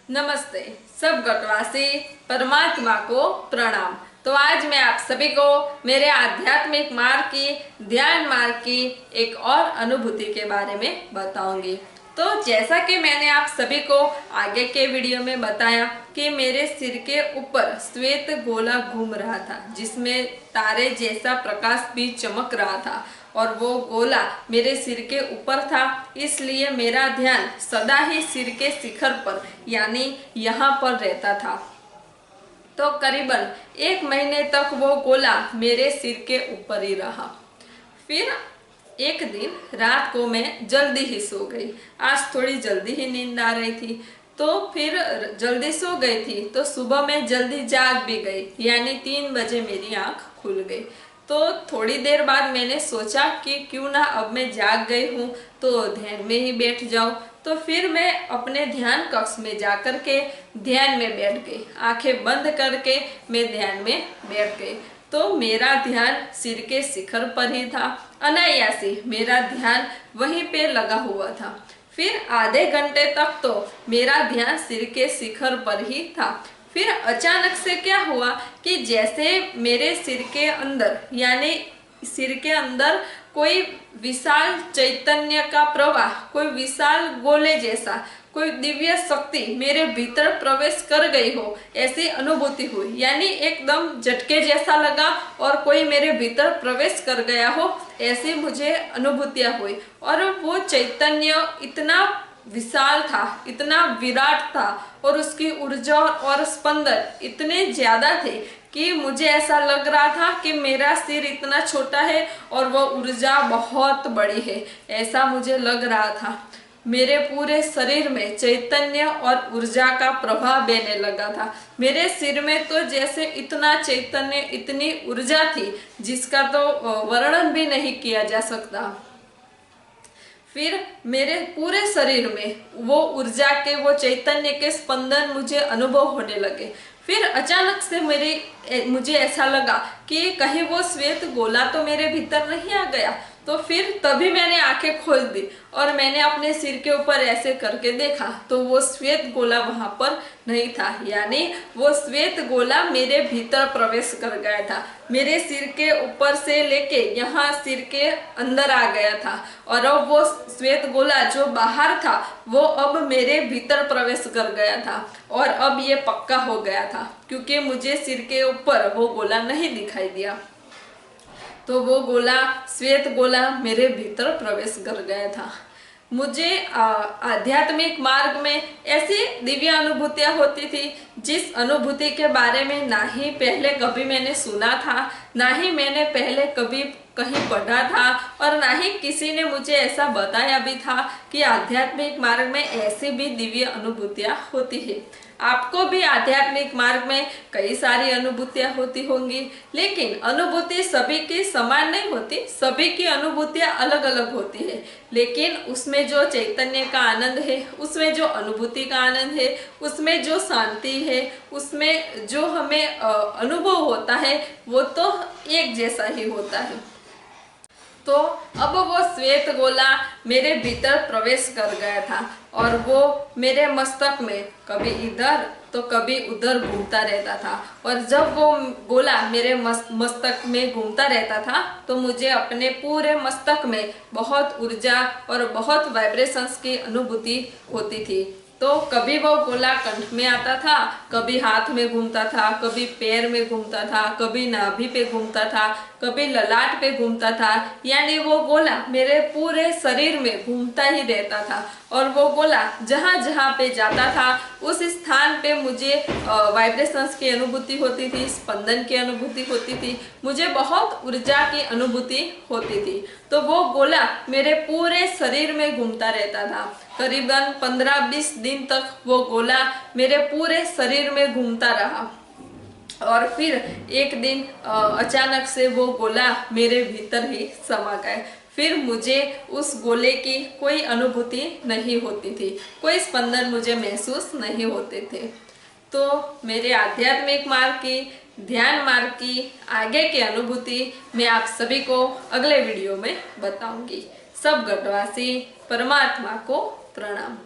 नमस्ते। सब गटवासी परमात्मा को प्रणाम। तो आज मैं आप सभी को मेरे आध्यात्मिक मार्ग की, ध्यान मार्ग की एक और अनुभूति के बारे में बताऊंगी। तो जैसा कि मैंने आप सभी को आगे के वीडियो में बताया कि मेरे सिर के ऊपर श्वेत गोला घूम रहा था, जिसमें तारे जैसा प्रकाश भी चमक रहा था और वो गोला मेरे सिर के ऊपर था। इसलिए मेरा ध्यान सदा ही सिर के शिखर पर यानी यहाँ पर रहता था। तो करीबन 1 महीने तक वो गोला मेरे सिर के ऊपर ही रहा। फिर एक दिन रात को मैं जल्दी ही सो गई। आज थोड़ी जल्दी ही नींद आ रही थी, तो फिर जल्दी सो गई थी। तो सुबह में जल्दी जाग भी गई, यानी 3 बजे मेरी आंख खुल गई। तो थोड़ी देर बाद मैंने सोचा कि क्यों ना अब मैं जाग गई हूँ तो ध्यान में ही बैठ जाऊँ। तो फिर मैं अपने ध्यान कक्ष में जाकर के ध्यान में बैठ गई। आंखें बंद करके मैं ध्यान में बैठ गई। तो मेरा ध्यान सिर के शिखर पर ही था। अनायासी मेरा ध्यान वहीं पे लगा हुआ था। फिर आधे घंटे तक तो मेरा ध्यान सिर के शिखर पर ही था। फिर अचानक से क्या हुआ कि जैसे मेरे सिर के अंदर यानी सिर के अंदर कोई विशाल चैतन्य का प्रवाह, कोई विशाल गोले जैसा, कोई दिव्य शक्ति मेरे भीतर प्रवेश कर गई हो, ऐसी अनुभूति हुई। यानी एकदम झटके जैसा लगा और कोई मेरे भीतर प्रवेश कर गया हो, ऐसी मुझे अनुभूतियां हुई। और वो चैतन्य इतना विशाल था, इतना विराट था और उसकी ऊर्जा और स्पंदन इतने ज्यादा थे कि मुझे ऐसा लग रहा था कि मेरा सिर इतना छोटा है और वो ऊर्जा बहुत बड़ी है, ऐसा मुझे लग रहा था। मेरे पूरे शरीर में चैतन्य और ऊर्जा का प्रभाव बहने लगा था। मेरे सिर में तो जैसे इतना चैतन्य, इतनी ऊर्जा थी जिसका तो वर्णन भी नहीं किया जा सकता। फिर मेरे पूरे शरीर में वो ऊर्जा के, वो चैतन्य के स्पंदन मुझे अनुभव होने लगे। फिर अचानक से मुझे ऐसा लगा कि कहीं वो श्वेत गोला तो मेरे भीतर नहीं आ गया। तो फिर तभी मैंने आंखें खोल दी और मैंने अपने सिर के ऊपर ऐसे करके देखा तो वो श्वेत गोला वहां पर नहीं था। यानी वो श्वेत गोला मेरे भीतर प्रवेश कर गया था। मेरे सिर के ऊपर से लेके यहाँ सिर के अंदर आ गया था और अब वो श्वेत गोला जो बाहर था वो अब मेरे भीतर प्रवेश कर गया था। और अब ये पक्का हो गया था क्योंकि मुझे सिर के ऊपर वो गोला नहीं दिखाई दिया। तो वो गोला, श्वेत गोला मेरे भीतर प्रवेश कर गया था। मुझे आध्यात्मिक मार्ग में ऐसी दिव्य अनुभूतियां होती थी जिस अनुभूति के बारे में ना ही पहले कभी मैंने सुना था, ना ही मैंने पहले कभी कहीं पढ़ा था और ना ही किसी ने मुझे ऐसा बताया भी था कि आध्यात्मिक मार्ग में ऐसी भी दिव्य अनुभूतियां होती है। आपको भी आध्यात्मिक मार्ग में कई सारी अनुभूतियां होती होंगी, लेकिन अनुभूति सभी की समान नहीं होती। सभी की अनुभूतियां अलग अलग होती है, लेकिन उसमें जो चैतन्य का आनंद है, उसमें जो अनुभूति का आनंद है, उसमें जो शांति है, उसमें जो हमें अनुभव होता है वो तो एक जैसा ही होता है। तो अब वो श्वेत गोला मेरे भीतर प्रवेश कर गया था और वो मेरे मस्तक में कभी इधर तो कभी उधर घूमता रहता था। और जब वो गोला मेरे मस्तक में घूमता रहता था तो मुझे अपने पूरे मस्तक में बहुत ऊर्जा और बहुत वाइब्रेशंस की अनुभूति होती थी। तो कभी वो गोला कंठ में आता था, कभी हाथ में घूमता था, कभी पैर में घूमता था, कभी नाभि पे घूमता था, कभी ललाट पे घूमता था। यानी वो गोला मेरे पूरे शरीर में घूमता ही रहता था और वो गोला जहाँ जहाँ पे जाता था उस स्थान पे मुझे वाइब्रेशंस की अनुभूति होती थी, स्पंदन की अनुभूति होती थी, मुझे बहुत ऊर्जा की अनुभूति होती थी। तो वो गोला मेरे पूरे शरीर में घूमता रहता था। करीबन 15-20 दिन तक वो गोला मेरे पूरे शरीर में घूमता रहा और फिर एक दिन अचानक से वो गोला मेरे भीतर ही समा गया। फिर मुझे उस गोले की कोई अनुभूति नहीं होती थी, कोई स्पंदन मुझे महसूस नहीं होते थे। तो मेरे आध्यात्मिक मार्ग की, ध्यान मार्ग की आगे की अनुभूति मैं आप सभी को अगले वीडियो में बताऊंगी। सब गढ़वासी परमात्मा को प्रणाम।